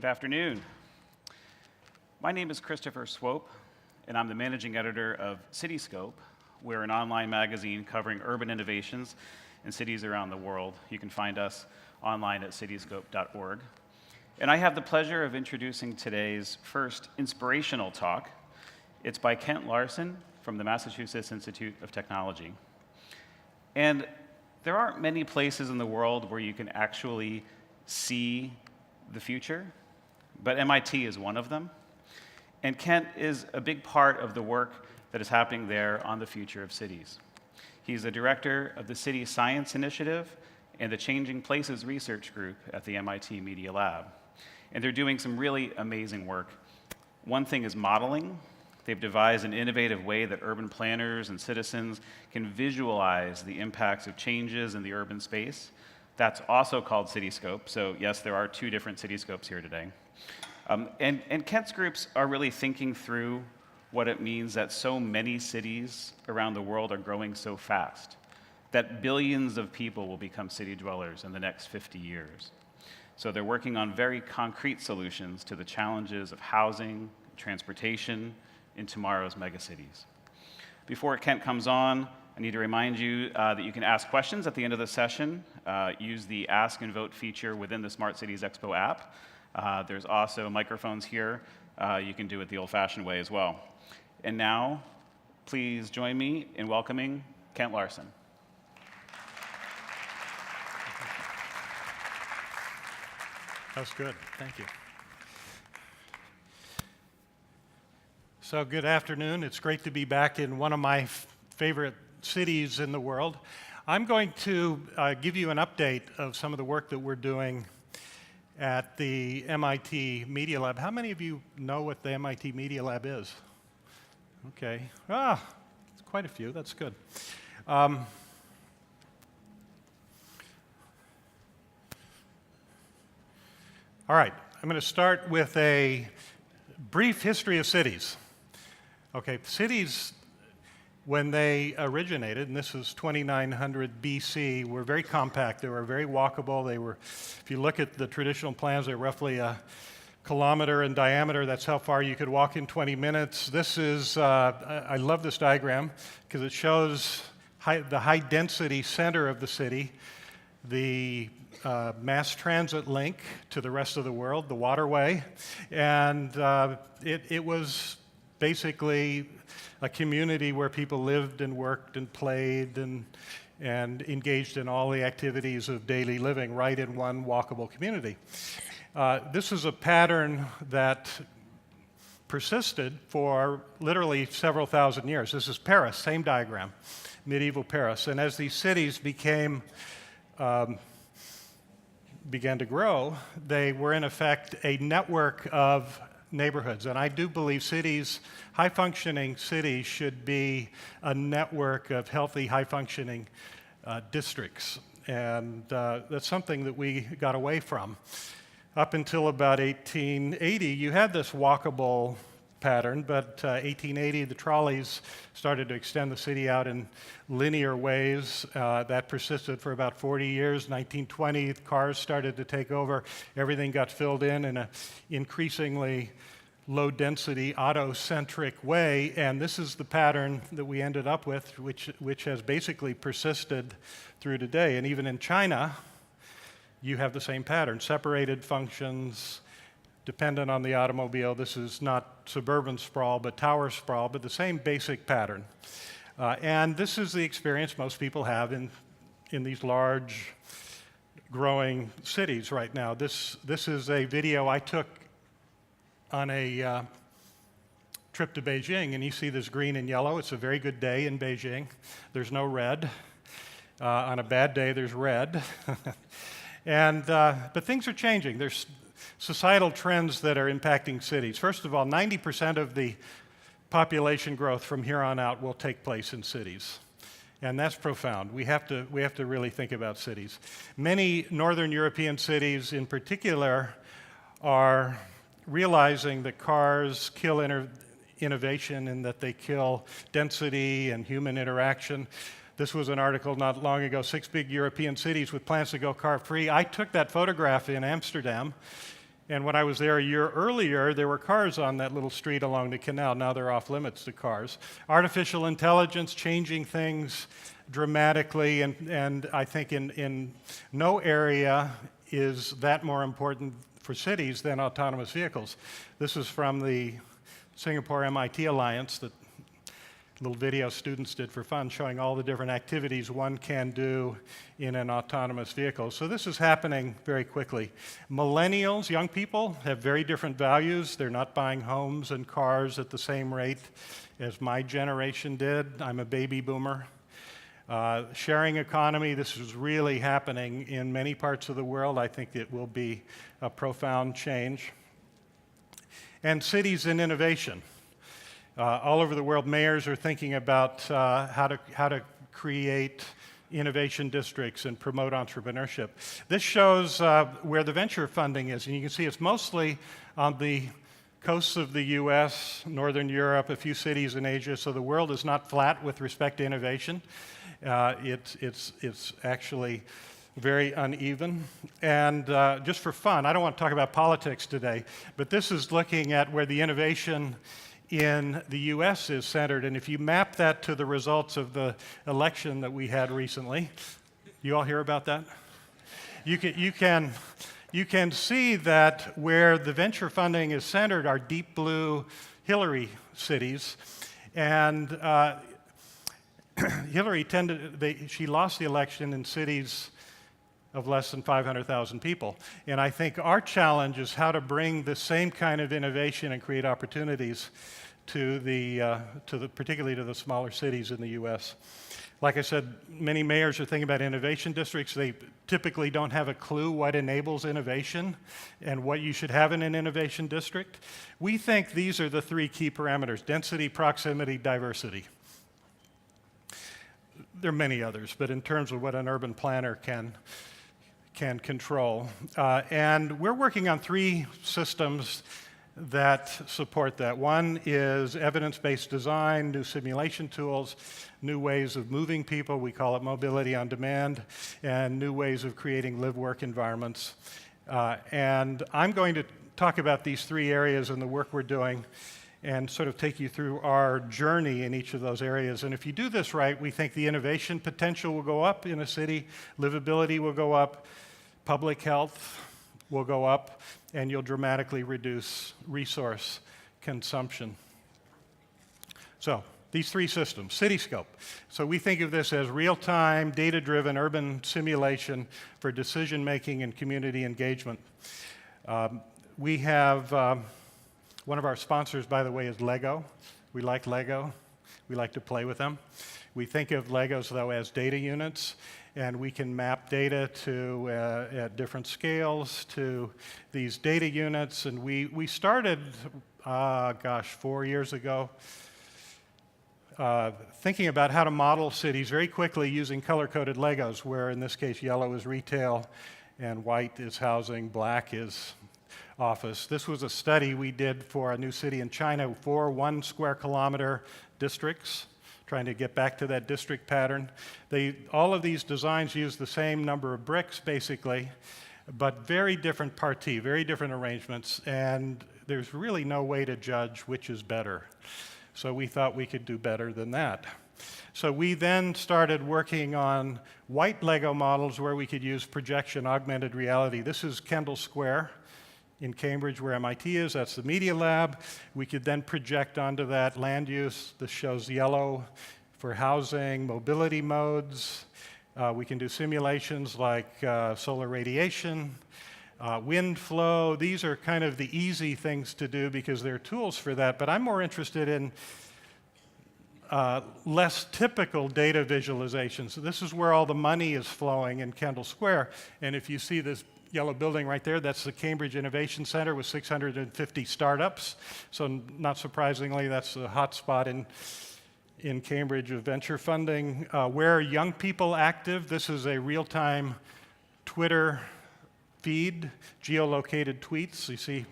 Good afternoon. My name is Christopher Swope, and I'm the managing editor of CityScope. We're an online magazine covering urban innovations in cities around the world. You can find us online at cityscope.org. And I have the pleasure of introducing today's first inspirational talk. It's by Kent Larson from the Massachusetts Institute of Technology. And there aren't many places in the world where you can actually see the future, but MIT is one of them. And Kent is a big part of the work that is happening there on the future of cities. He's the director of the City Science Initiative and the Changing Places Research Group at the MIT Media Lab. And they're doing some really amazing work. One thing is modeling. They've devised an innovative way that urban planners and citizens can visualize the impacts of changes in the urban space. That's also called CityScope. So yes, there are two different CityScopes here today. And Kent's groups are really thinking through what it means that so many cities around the world are growing so fast, that billions of people will become city dwellers in the next 50 years. So they're working on very concrete solutions to the challenges of housing, transportation, in tomorrow's megacities. Before Kent comes on, I need to remind you that you can ask questions at the end of the session. Use the Ask and Vote feature within the Smart Cities Expo app. There's also microphones here. You can do it the old-fashioned way as well. And now, please join me in welcoming Kent Larson. That was good. Thank you. So good afternoon. It's great to be back in one of my favorite cities in the world. I'm going to give you an update of some of the work that we're doing at the MIT Media Lab. How many of you know what the MIT Media Lab is? Okay. It's quite a few. That's good. All right. I'm going to start with a brief history of cities. Okay, cities, when they originated, and this is 2900 BC, were very compact. They were very walkable. They were, if you look at the traditional plans, they're roughly a kilometer in diameter. That's how far you could walk in 20 minutes. This is, I love this diagram because it shows the high-density center of the city, the mass transit link to the rest of the world, the waterway, and it was basically a community where people lived and worked and played and engaged in all the activities of daily living right in one walkable community. This is a pattern that persisted for literally several thousand years. This is Paris, same diagram, medieval Paris. And as these cities began to grow, they were in effect a network of neighborhoods. And I do believe cities, high-functioning cities, should be a network of healthy, high-functioning districts. And that's something that we got away from. Up until about 1880, you had this walkable pattern, but 1880, the trolleys started to extend the city out in linear ways. That persisted for about 40 years. 1920, cars started to take over. Everything got filled in an increasingly low-density, auto-centric way, and this is the pattern that we ended up with, which has basically persisted through today. And even in China, you have the same pattern, separated functions, dependent on the automobile. This is not suburban sprawl, but tower sprawl, but the same basic pattern. And this is the experience most people have in these large, growing cities right now. This is a video I took on a trip to Beijing, and you see this green and yellow. It's a very good day in Beijing. There's no red. On a bad day, there's red. But things are changing. There's societal trends that are impacting cities. First of all, 90% of the population growth from here on out will take place in cities. And that's profound. We have to really think about cities. Many Northern European cities in particular are realizing that cars kill innovation and that they kill density and human interaction. This was an article not long ago, 6 big European cities with plans to go car-free. I took that photograph in Amsterdam, And when I was there a year earlier, there were cars on that little street along the canal. Now they're off limits to cars. Artificial intelligence changing things dramatically, and I think in no area is that more important for cities than autonomous vehicles. This is from the Singapore MIT Alliance, that little video students did for fun, showing all the different activities one can do in an autonomous vehicle. So this is happening very quickly. Millennials, young people, have very different values. They're not buying homes and cars at the same rate as my generation did. I'm a baby boomer. Sharing economy, this is really happening in many parts of the world. I think it will be a profound change. And cities and innovation. All over the world, mayors are thinking about how to create innovation districts and promote entrepreneurship. This shows where the venture funding is, and you can see it's mostly on the coasts of the US, Northern Europe, a few cities in Asia, so the world is not flat with respect to innovation. It's actually very uneven. And just for fun, I don't want to talk about politics today, but this is looking at where the innovation in the US is centered. And if you map that to the results of the election that we had recently, you all hear about that? You can see that where the venture funding is centered are deep blue Hillary cities. And Hillary she lost the election in cities of less than 500,000 people. And I think our challenge is how to bring the same kind of innovation and create opportunities particularly to the smaller cities in the US. Like I said, many mayors are thinking about innovation districts. They typically don't have a clue what enables innovation and what you should have in an innovation district. We think these are the three key parameters: density, proximity, diversity. There are many others, but in terms of what an urban planner can control. And we're working on three systems that support that. One is evidence-based design, new simulation tools, new ways of moving people, we call it mobility on demand, and new ways of creating live-work environments. And I'm going to talk about these three areas and the work we're doing and sort of take you through our journey in each of those areas. And if you do this right, we think the innovation potential will go up in a city, livability will go up, public health will go up, and you'll dramatically reduce resource consumption. So, these three systems, CityScope. So we think of this as real-time, data-driven urban simulation for decision-making and community engagement. We have, one of our sponsors, by the way, is Lego. We like Lego. We like to play with them. We think of Legos, though, as data units, and we can map data to, at different scales to these data units. And we started, 4 years ago, thinking about how to model cities very quickly using color-coded Legos, where in this case yellow is retail and white is housing, black is office. This was a study we did for a new city in China, 4 1-square-kilometer districts, trying to get back to that district pattern. All of these designs use the same number of bricks, basically, but very different parties, very different arrangements, and there's really no way to judge which is better. So we thought we could do better than that. So we then started working on white Lego models where we could use projection, augmented reality. This is Kendall Square in Cambridge, where MIT is. That's the Media Lab. We could then project onto that land use. This shows yellow for housing, mobility modes. We can do simulations like solar radiation, wind flow. These are kind of the easy things to do because there are tools for that, but I'm more interested in less typical data visualization. So this is where all the money is flowing in Kendall Square, and if you see this yellow building right there, that's the Cambridge Innovation Center with 650 startups. So not surprisingly, that's the hot spot in Cambridge of venture funding. Where are young people active? This is a real-time Twitter feed, geolocated tweets. You see,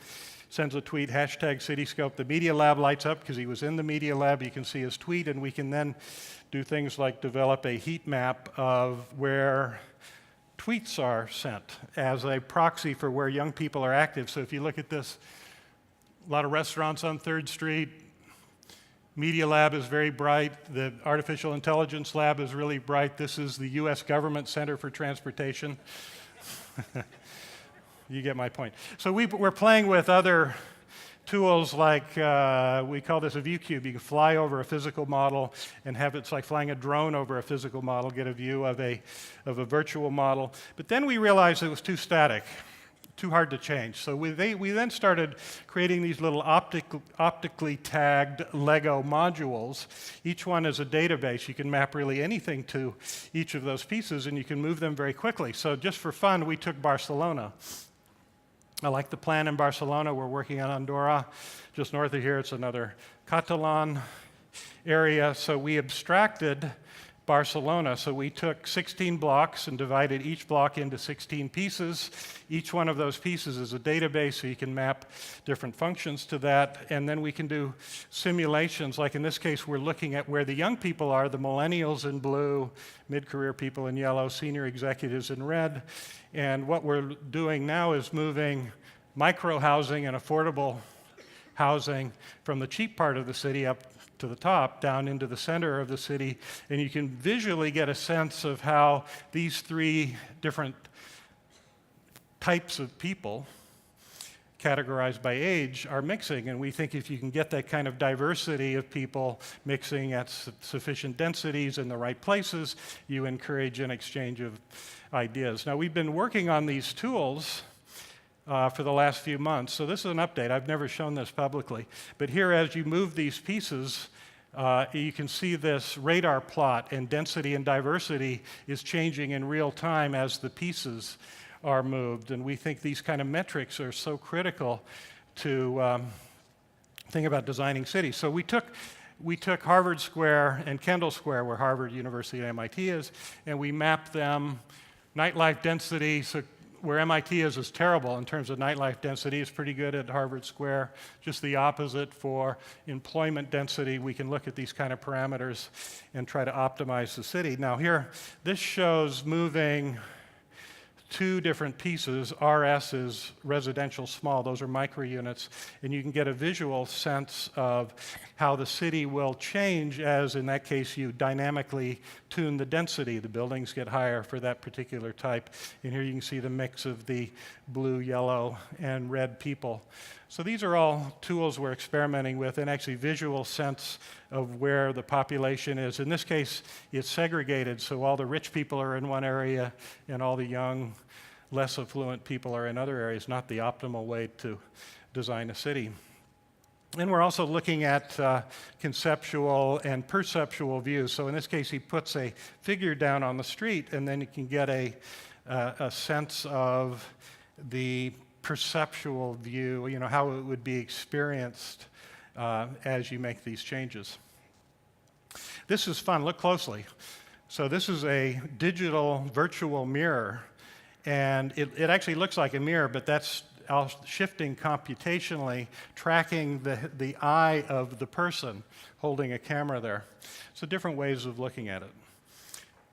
sends a tweet, hashtag Citiscope. The Media Lab lights up because he was in the Media Lab. You can see his tweet, and we can then do things like develop a heat map of where tweets are sent as a proxy for where young people are active. So if you look at this, a lot of restaurants on 3rd Street. Media Lab is very bright. The Artificial Intelligence Lab is really bright. This is the U.S. Government Center for Transportation. You get my point. So we're playing with other tools like, we call this a view cube. You can fly over a physical model and have it's like flying a drone over a physical model, get a view of a virtual model. But then we realized it was too static, too hard to change. So we then started creating these little optically tagged Lego modules. Each one is a database. You can map really anything to each of those pieces, and you can move them very quickly. So just for fun, we took Barcelona. I like the plan in Barcelona. We're working on Andorra. Just north of here, it's another Catalan area. So we abstracted Barcelona. So we took 16 blocks and divided each block into 16 pieces. Each one of those pieces is a database, so you can map different functions to that. And then we can do simulations. Like in this case, we're looking at where the young people are, the millennials in blue, mid-career people in yellow, senior executives in red. And what we're doing now is moving micro-housing and affordable housing from the cheap part of the city up to the top, down into the center of the city, and you can visually get a sense of how these 3 different types of people, categorized by age, are mixing. And we think if you can get that kind of diversity of people mixing at sufficient densities in the right places, you encourage an exchange of ideas. Now, we've been working on these tools for the last few months. So this is an update. I've never shown this publicly. But here, as you move these pieces, you can see this radar plot, and density and diversity is changing in real time as the pieces are moved. And we think these kind of metrics are so critical to think about designing cities. So we took Harvard Square and Kendall Square, where Harvard University and MIT is, and we mapped them nightlife density. So where MIT is terrible in terms of nightlife density. It's pretty good at Harvard Square. Just the opposite for employment density. We can look at these kind of parameters and try to optimize the city. Now here, this shows moving 2 different pieces. RS is residential small. Those are micro units. And you can get a visual sense of how the city will change as, in that case, you dynamically tune the density. The buildings get higher for that particular type. And here you can see the mix of the blue, yellow, and red people. So these are all tools we're experimenting with, and actually visual sense of where the population is. In this case, it's segregated, so all the rich people are in one area and all the young, less affluent people are in other areas, not the optimal way to design a city. And we're also looking at conceptual and perceptual views. So in this case, he puts a figure down on the street, and then you can get a sense of the perceptual view, how it would be experienced as you make these changes. This is fun. Look closely. So this is a digital virtual mirror, and it actually looks like a mirror, but that's shifting computationally, tracking the eye of the person holding a camera there. So different ways of looking at it.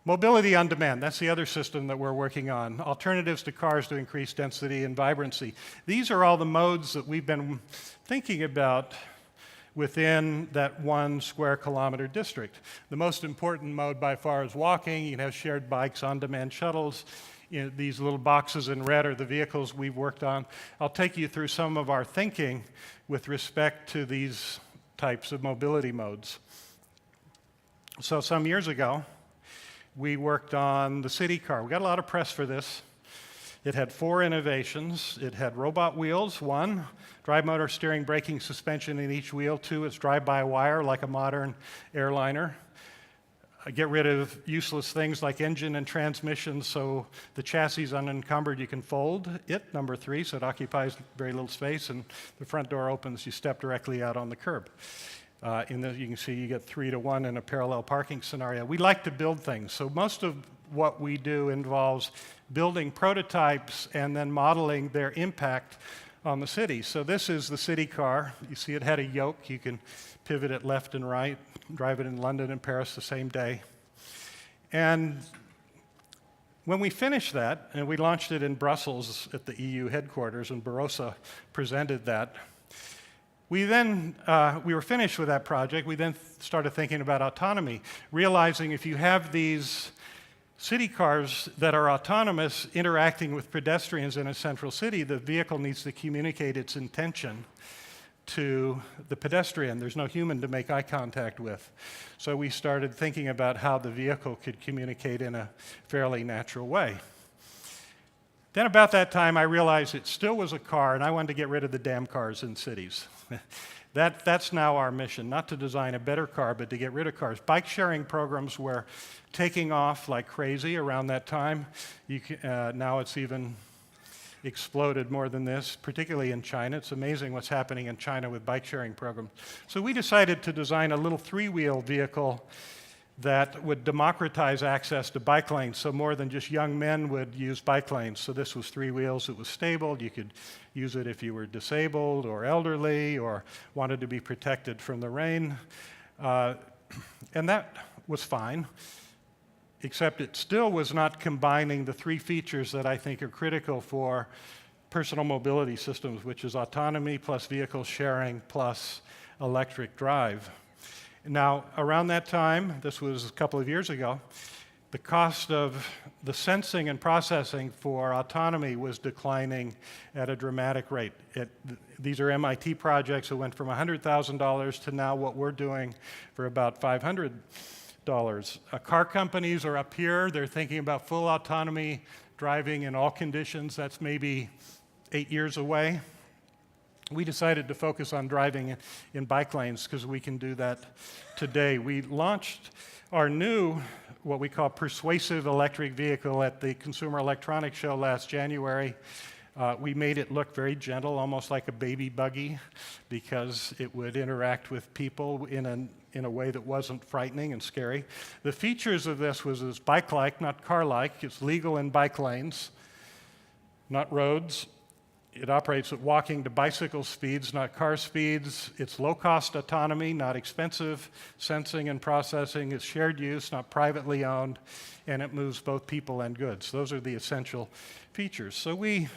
Mobility on demand, that's the other system that we're working on. Alternatives to cars to increase density and vibrancy. These are all the modes that we've been thinking about within that 1 square kilometer district. The most important mode by far is walking. You can have shared bikes, on-demand shuttles. These little boxes in red are the vehicles we've worked on. I'll take you through some of our thinking with respect to these types of mobility modes. So some years ago, we worked on the city car. We got a lot of press for this. It had 4 innovations. It had robot wheels, 1, drive motor, steering, braking, suspension in each wheel. 2, it's drive-by-wire like a modern airliner. Get rid of useless things like engine and transmission, so the chassis is unencumbered. You can fold it, number 3, so it occupies very little space, and the front door opens. You step directly out on the curb. You can see you get 3-to-1 in a parallel parking scenario. We like to build things, so most of what we do involves building prototypes and then modeling their impact on the city. So this is the city car. You see it had a yoke. You can pivot it left and right, drive it in London and Paris the same day. And When we finished that, and we launched it in Brussels at the EU headquarters, and Barroso presented that, we were finished with that project. We then started thinking about autonomy, realizing if you have these city cars that are autonomous interacting with pedestrians in a central city, the vehicle needs to communicate its intention to the pedestrian. There's no human to make eye contact with. So we started thinking about how the vehicle could communicate in a fairly natural way. Then about that time, I realized it still was a car, and I wanted to get rid of the damn cars in cities. That's now our mission, not to design a better car, but to get rid of cars. Bike sharing programs were taking off like crazy around that time. Now it's even exploded more than this, particularly in China. It's amazing what's happening in China with bike sharing programs. So we decided to design a little three-wheel vehicle that would democratize access to bike lanes, so more than just young men would use bike lanes. So this was three wheels, it was stable, you could use it if you were disabled or elderly or wanted to be protected from the rain. And that was fine, except it still was not combining the three features that I think are critical for personal mobility systems, which is autonomy plus vehicle sharing plus electric drive. Now, around that time, this was a couple of years ago, the cost of the sensing and processing for autonomy was declining at a dramatic rate. These are MIT projects that went from $100,000 to now what we're doing for about $500. Car companies are up here. They're thinking about full autonomy driving in all conditions. That's maybe 8 years away. We decided to focus on driving in bike lanes because we can do that today. We launched our new, what we call Persuasive Electric Vehicle at the Consumer Electronics Show last January. We made it look very gentle, almost like a baby buggy, because it would interact with people in a way that wasn't frightening and scary. The features of this was it's bike-like, not car-like. It's legal in bike lanes, not roads. It operates at walking to bicycle speeds, not car speeds. It's low-cost autonomy, not expensive sensing and processing. It's shared use, not privately owned, and it moves both people and goods. Those are the essential features. So we,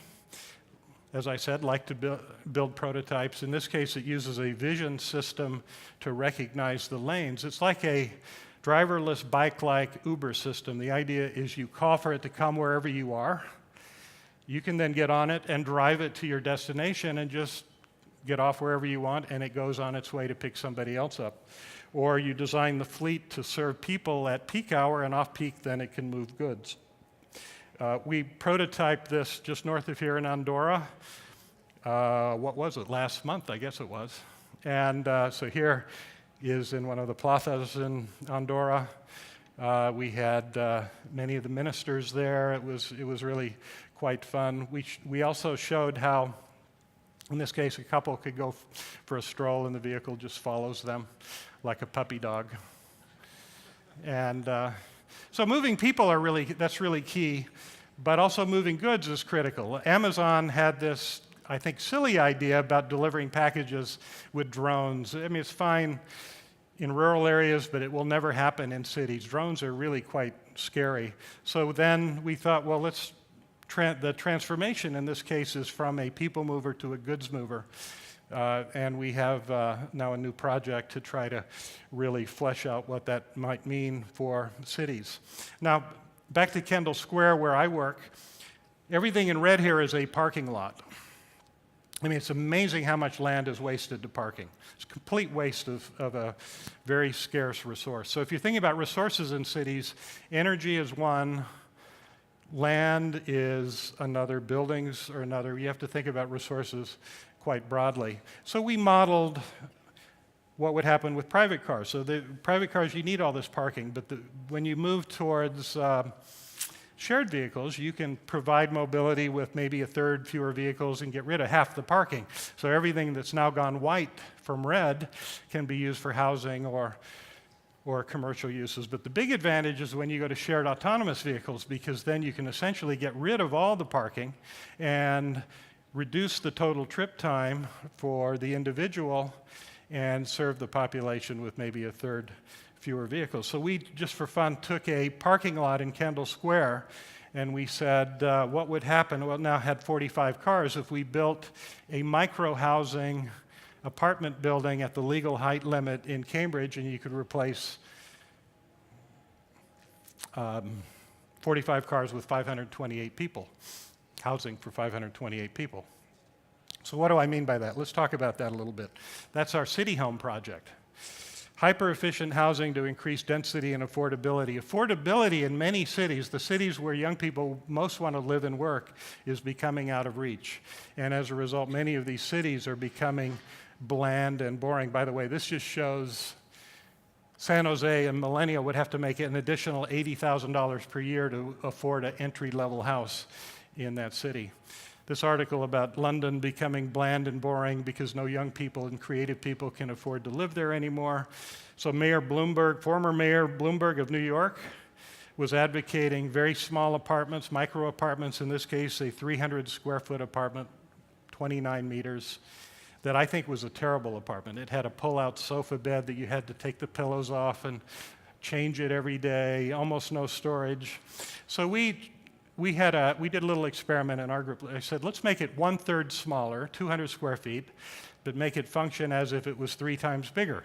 as I said, like to build prototypes. In this case, it uses a vision system to recognize the lanes. It's like a driverless bike-like Uber system. The idea is you call for it to come wherever you are. You can then get on it and drive it to your destination and just get off wherever you want, and it goes on its way to pick somebody else up. Or you design the fleet to serve people at peak hour, and off peak, then it can move goods. We prototyped this just north of here in Andorra. What was it? Last month, I guess it was. And so here is in one of the plazas in Andorra. We had many of the ministers there. It was really quite fun. We also showed how, in this case, a couple could go for a stroll and the vehicle just follows them like a puppy dog. And so moving people that's really key, but also moving goods is critical. Amazon had this, I think, silly idea about delivering packages with drones. I mean, it's fine in rural areas, but it will never happen in cities. Drones are really quite scary. So then we thought, well, the transformation in this case is from a people mover to a goods mover. And we have now a new project to try to really flesh out what that might mean for cities. Now, back to Kendall Square where I work, everything in red here is a parking lot. I mean, it's amazing how much land is wasted to parking. It's a complete waste of a very scarce resource. So if you're thinking about resources in cities, energy is one, land is another, buildings are another. You have to think about resources quite broadly. So we modeled what would happen with private cars. So the private cars, you need all this parking, but when you move towards shared vehicles, you can provide mobility with maybe a third fewer vehicles and get rid of half the parking. So everything that's now gone white from red can be used for housing or commercial uses. But the big advantage is when you go to shared autonomous vehicles, because then you can essentially get rid of all the parking and reduce the total trip time for the individual and serve the population with maybe a third fewer vehicles. So we, just for fun, took a parking lot in Kendall Square And we said, what would happen? Well, it now had 45 cars if we built a micro-housing apartment building at the legal height limit in Cambridge, and you could replace 45 cars with 528 people, housing for 528 people. So what do I mean by that? Let's talk about that a little bit. That's our CityHome project. Hyper-efficient housing to increase density and affordability. Affordability in many cities, the cities where young people most want to live and work, is becoming out of reach. And as a result, many of these cities are becoming bland and boring. By the way, this just shows San Jose and Millennial would have to make an additional $80,000 per year to afford an entry-level house in that city. This article about London becoming bland and boring because no young people and creative people can afford to live there anymore. So Mayor Bloomberg, former Mayor Bloomberg of New York, was advocating very small apartments, micro apartments, in this case a 300 square foot apartment, 29 meters, that I think was a terrible apartment. It had a pull-out sofa bed that you had to take the pillows off and change it every day, almost no storage. So we did a little experiment in our group. I said, let's make it 1/3 smaller, 200 square feet, but make it function as if it was 3 times bigger.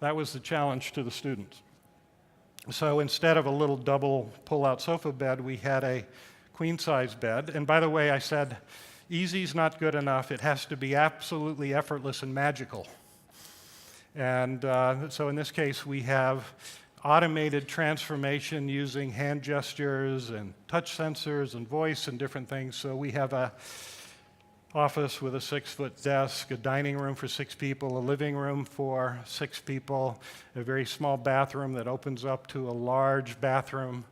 That was the challenge to the students. So instead of a little double pull-out sofa bed, we had a queen-size bed. And by the way, I said, easy's not good enough. It has to be absolutely effortless and magical. And so in this case, we have automated transformation using hand gestures and touch sensors and voice and different things. So we have a office with a 6-foot desk, a dining room for 6 people, a living room for 6 people, a very small bathroom that opens up to a large bathroom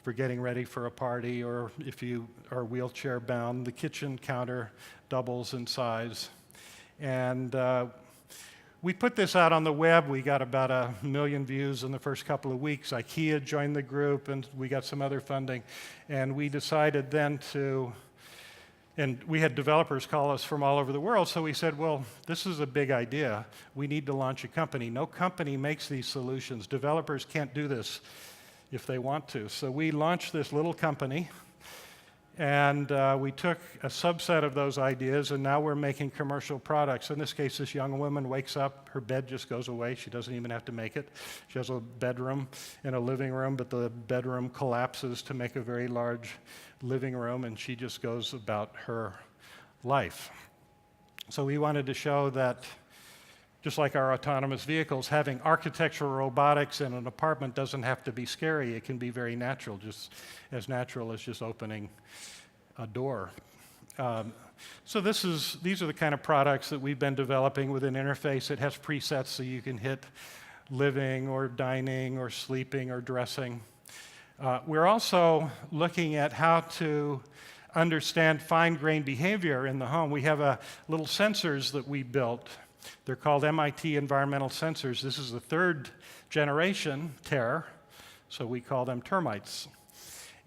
for getting ready for a party, or if you are wheelchair bound, the kitchen counter doubles in size. And we put this out on the web. We got about 1 million views in the first couple of weeks. IKEA joined the group, and we got some other funding. And we decided then and we had developers call us from all over the world, so we said, well, this is a big idea. We need to launch a company. No company makes these solutions. Developers can't do this if they want to. So we launched this little company, and we took a subset of those ideas, and now we're making commercial products. In this case, this young woman wakes up, her bed just goes away. She doesn't even have to make it. She has a bedroom and a living room, but the bedroom collapses to make a very large living room, and she just goes about her life. So we wanted to show that, just like our autonomous vehicles, having architectural robotics in an apartment doesn't have to be scary. It can be very natural, just as natural as just opening a door. So these are the kind of products that we've been developing with an interface. It has presets so you can hit living or dining or sleeping or dressing. We're also looking at how to understand fine-grained behavior in the home. We have little sensors that we built. They're called MIT environmental sensors. This is the 3rd generation TER, so we call them termites.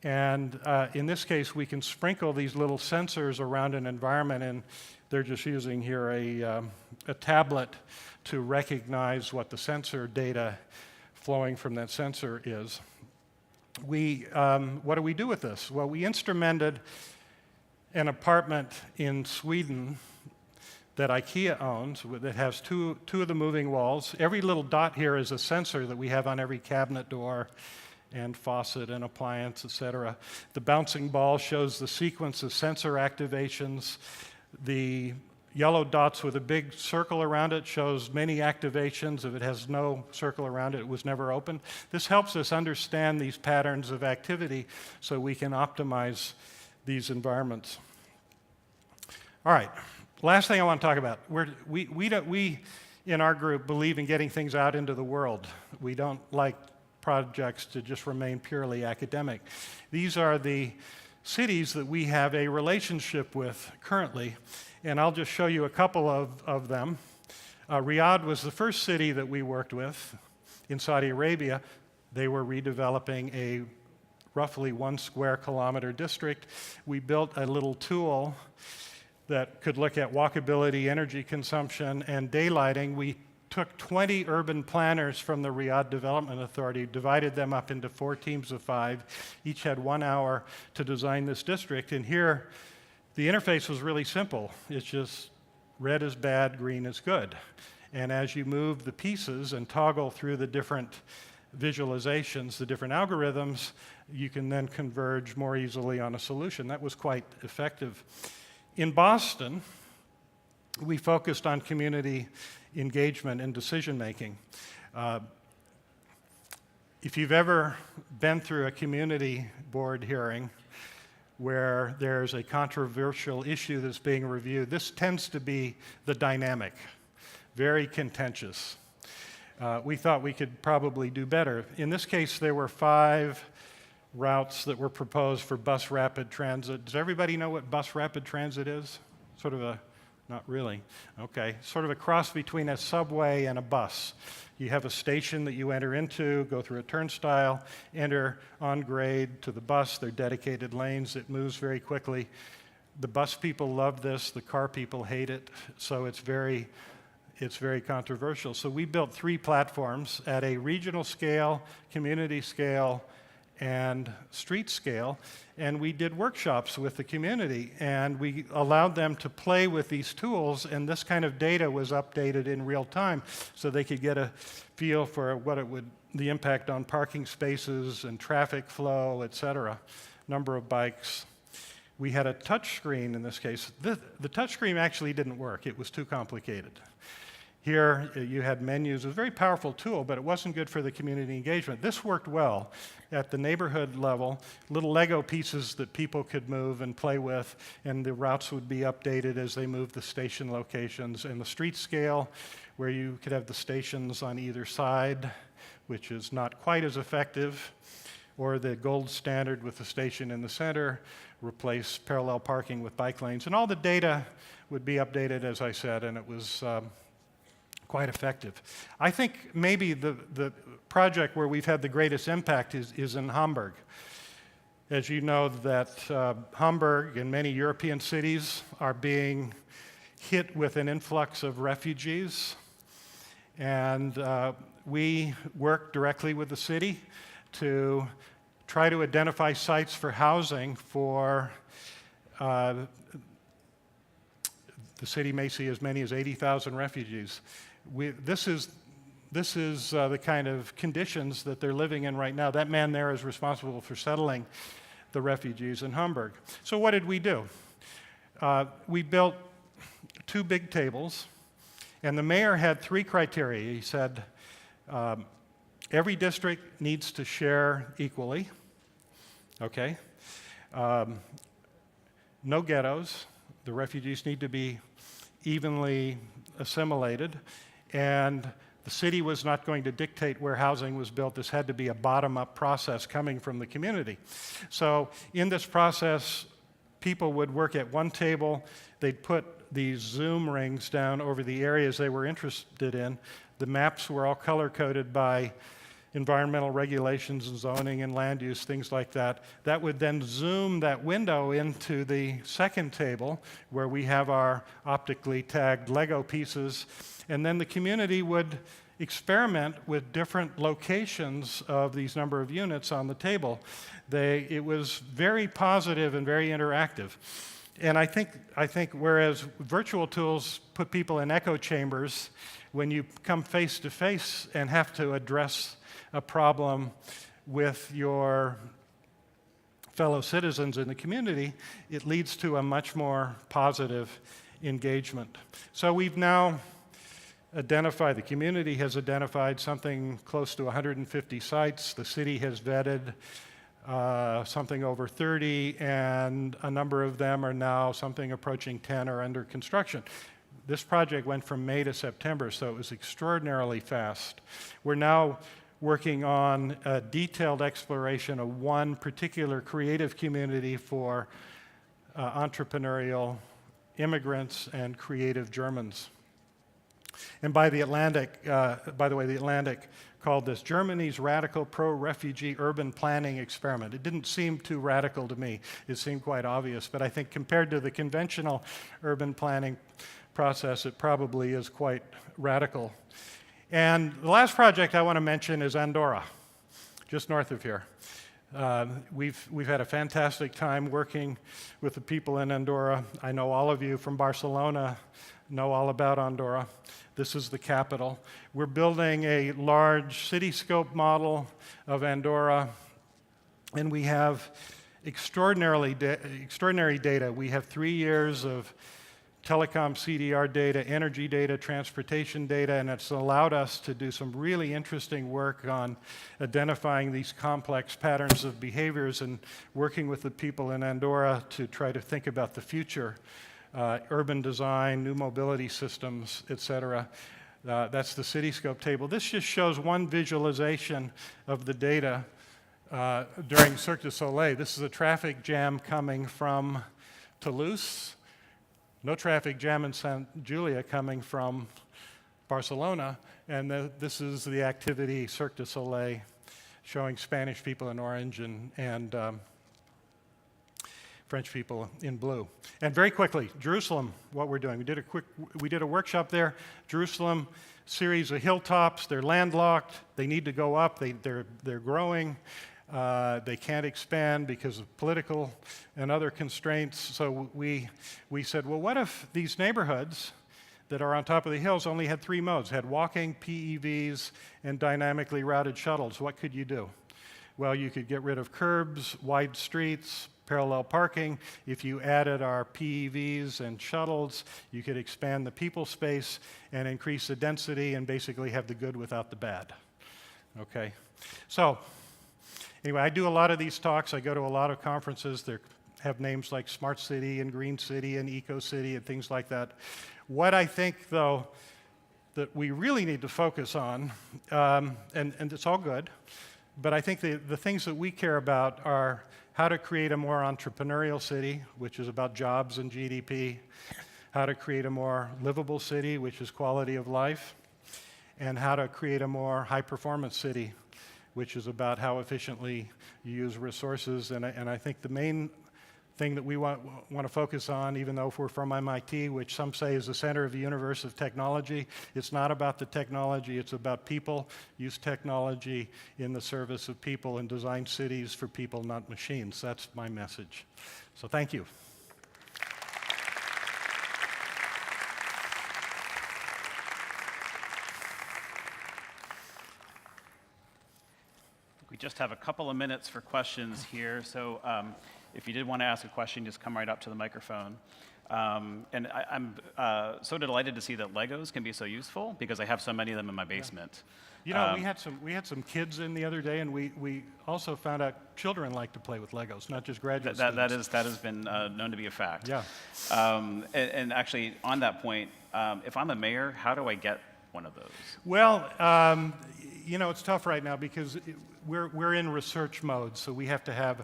And in this case, we can sprinkle these little sensors around an environment, and they're just using here a tablet to recognize what the sensor data flowing from that sensor is. What do we do with this? Well, we instrumented an apartment in Sweden that IKEA owns that has two of the moving walls. Every little dot here is a sensor that we have on every cabinet door and faucet and appliance, etc. The bouncing ball shows the sequence of sensor activations. The yellow dots with a big circle around it shows many activations. If it has no circle around it, it was never opened. This helps us understand these patterns of activity so we can optimize these environments. All right. Last thing I want to talk about, we in our group believe in getting things out into the world. We don't like projects to just remain purely academic. These are the cities that we have a relationship with currently, and I'll just show you a couple of them. Riyadh was the first city that we worked with in Saudi Arabia. They were redeveloping a roughly 1 square kilometer district. We built a little tool that could look at walkability, energy consumption, and daylighting. We took 20 urban planners from the Riyadh Development Authority, divided them up into 4 teams of 5. Each had 1 hour to design this district. And here, the interface was really simple. It's just red is bad, green is good. And as you move the pieces and toggle through the different visualizations, the different algorithms, you can then converge more easily on a solution. That was quite effective. In Boston, we focused on community engagement and decision making. If you've ever been through a community board hearing where there's a controversial issue that's being reviewed, this tends to be the dynamic, very contentious. We thought we could probably do better. In this case, there were 5 routes that were proposed for bus rapid transit. Does everybody know what bus rapid transit is? Sort of a Not really. Okay. Sort of a cross between a subway and a bus. You have a station that you enter into, go through a turnstile, enter on grade to the bus. They're dedicated lanes. It moves very quickly. The bus people love this. The car people hate it. So it's very controversial. So we built 3 platforms at a regional scale, community scale, and street scale, and we did workshops with the community, and we allowed them to play with these tools, and this kind of data was updated in real time so they could get a feel for the impact on parking spaces and traffic flow, et cetera, number of bikes. We had a touch screen in this case. The touch screen actually didn't work. It was too complicated. Here, you had menus. It was a very powerful tool, but it wasn't good for the community engagement. This worked well at the neighborhood level, little Lego pieces that people could move and play with, and the routes would be updated as they moved the station locations. And the street scale, where you could have the stations on either side, which is not quite as effective, or the gold standard with the station in the center, replace parallel parking with bike lanes. And all the data would be updated, as I said, and it was quite effective. I think maybe the project where we've had the greatest impact is in Hamburg. As you know, that Hamburg and many European cities are being hit with an influx of refugees, and we work directly with the city to try to identify sites for housing for the city may see as many as 80,000 refugees. This is the kind of conditions that they're living in right now. That man there is responsible for settling the refugees in Hamburg. So what did we do? We built 2 big tables, and the mayor had 3 criteria. He said, every district needs to share equally, okay? No ghettos. The refugees need to be evenly assimilated, and the city was not going to dictate where housing was built. This had to be a bottom-up process coming from the community. So in this process, people would work at one table. They'd put these zoom rings down over the areas they were interested in. The maps were all color-coded by environmental regulations and zoning and land use, things like that. That would then zoom that window into the second table where we have our optically tagged Lego pieces, and then the community would experiment with different locations of these number of units on the table. It was very positive and very interactive. And I think whereas virtual tools put people in echo chambers, when you come face to face and have to address a problem with your fellow citizens in the community, it leads to a much more positive engagement. So we've now identified, the community has identified something close to 150 sites. The city has vetted something over 30, and a number of them are now something approaching 10 are under construction. This project went from May to September, so it was extraordinarily fast. We're now working on a detailed exploration of one particular creative community for entrepreneurial immigrants and creative Germans. And by the Atlantic, by the way, the Atlantic called this Germany's radical pro-refugee urban planning experiment. It didn't seem too radical to me. It seemed quite obvious, but I think compared to the conventional urban planning process, it probably is quite radical. And the last project I want to mention is Andorra, just north of here. We've had a fantastic time working with the people in Andorra. I know all of you from Barcelona know all about Andorra. This is the capital. We're building a large CityScope model of Andorra, and we have extraordinary data. We have 3 years of telecom CDR data, energy data, transportation data, and it's allowed us to do some really interesting work on identifying these complex patterns of behaviors and working with the people in Andorra to try to think about the future, urban design, new mobility systems, et cetera. That's the CityScope table. This just shows one visualization of the data during Cirque du Soleil. This is a traffic jam coming from Toulouse. No traffic jam in St. Julia coming from Barcelona, and this is the activity Cirque du Soleil, showing Spanish people in orange and French people in blue. And very quickly, Jerusalem, what we're doing. We did a workshop there. Jerusalem, series of hilltops. They're landlocked. They need to go up. They're growing. They can't expand because of political and other constraints. So we said, well, what if these neighborhoods that are on top of the hills only had 3 modes, had walking, PEVs, and dynamically routed shuttles? What could you do? Well, you could get rid of curbs, wide streets, parallel parking. If you added our PEVs and shuttles, you could expand the people space and increase the density and basically have the good without the bad. Okay? So, anyway, I do a lot of these talks. I go to a lot of conferences. They have names like Smart City and Green City and Eco City and things like that. What I think, though, that we really need to focus on, and it's all good, but I think the things that we care about are how to create a more entrepreneurial city, which is about jobs and GDP, how to create a more livable city, which is quality of life, and how to create a more high-performance city, which is about how efficiently you use resources. And I think the main thing that we want to focus on, even though if we're from MIT, which some say is the center of the universe of technology, it's not about the technology, it's about people. Use technology in the service of people and design cities for people, not machines. That's my message. So thank you. We just have a couple of minutes for questions here. So if you did want to ask a question, just come right up to the microphone. And I'm so delighted to see that Legos can be so useful because I have so many of them in my basement. You know, we had some kids in the other day, and we also found out children like to play with Legos, not just graduate students. That has been known to be a fact. Yeah. And actually, on that point, if I'm a mayor, how do I get one of those? Well, you know, it's tough right now because we're in research mode, so we have to have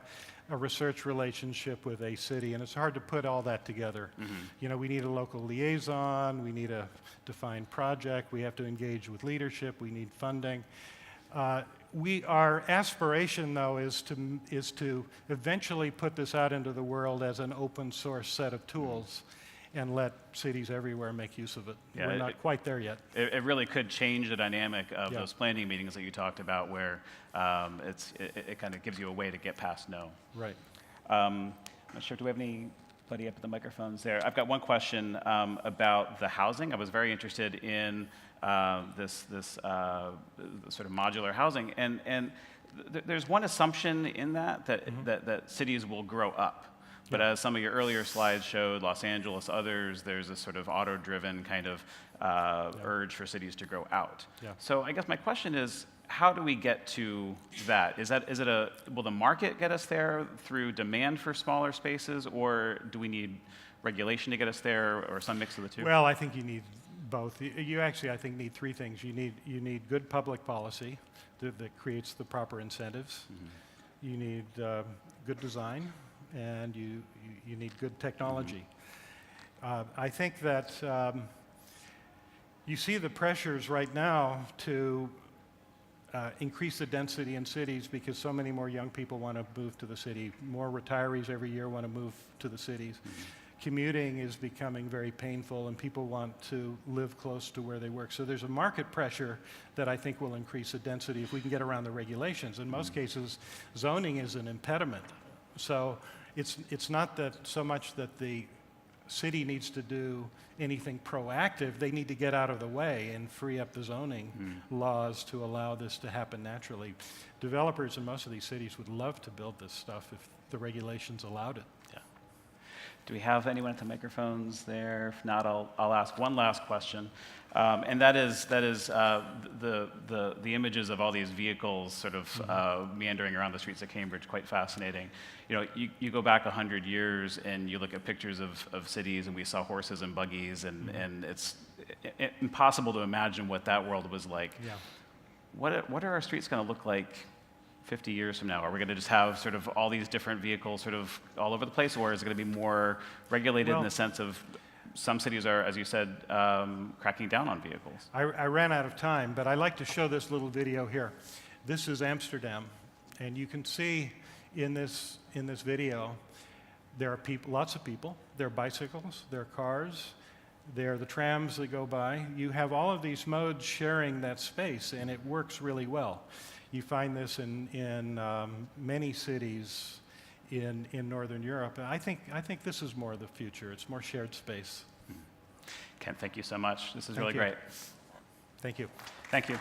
a research relationship with a city, and it's hard to put all that together. Mm-hmm. You know, we need a local liaison, we need a defined project, we have to engage with leadership, we need funding. Our aspiration, though, is to eventually put this out into the world as an open source set of tools and let cities everywhere make use of it. Yeah, we're not quite there yet. It really could change the dynamic of those planning meetings that you talked about where it kind of gives you a way to get past no. Right. I'm not sure, do we have anybody up at the microphones there? I've got one question about the housing. I was very interested in this sort of modular housing. And there's one assumption in that cities will grow up. But as some of your earlier slides showed, Los Angeles, others, there's a sort of auto-driven kind of urge for cities to grow out. Yeah. So I guess my question is, how do we get to that? Will the market get us there through demand for smaller spaces, or do we need regulation to get us there, or some mix of the two? Well, I think you need both. You actually, I think, need 3 things. You need good public policy that creates the proper incentives. Mm-hmm. You need good design. And you need good technology. I think that you see the pressures right now to increase the density in cities because so many more young people want to move to the city. More retirees every year want to move to the cities. Mm-hmm. commuting is becoming very painful, and people want to live close to where they work. So there's a market pressure that I think will increase the density if we can get around the regulations. In most cases, zoning is an impediment. So it's not that so much that the city needs to do anything proactive. They need to get out of the way and free up the zoning laws to allow this to happen naturally. Developers in most of these cities would love to build this stuff if the regulations allowed it. Yeah. Do we have anyone at the microphones there? If not, I'll ask one last question, and that is the images of all these vehicles sort of meandering around the streets of Cambridge. Quite fascinating. You know, you go back 100 years and you look at pictures of cities, and we saw horses and buggies, and it's impossible to imagine what that world was like. Yeah. What are our streets going to look like 50 years from now? Are we going to just have sort of all these different vehicles sort of all over the place, or is it going to be more regulated in the sense of some cities are, as you said, cracking down on vehicles? I ran out of time, but I like to show this little video here. This is Amsterdam, and you can see in this video there are people, lots of people. There are bicycles, there are cars, there are the trams that go by. You have all of these modes sharing that space, and it works really well. You find this in many cities in Northern Europe. And I think this is more the future. It's more shared space. Ken, thank you so much. This is really great. Thank you. Thank you.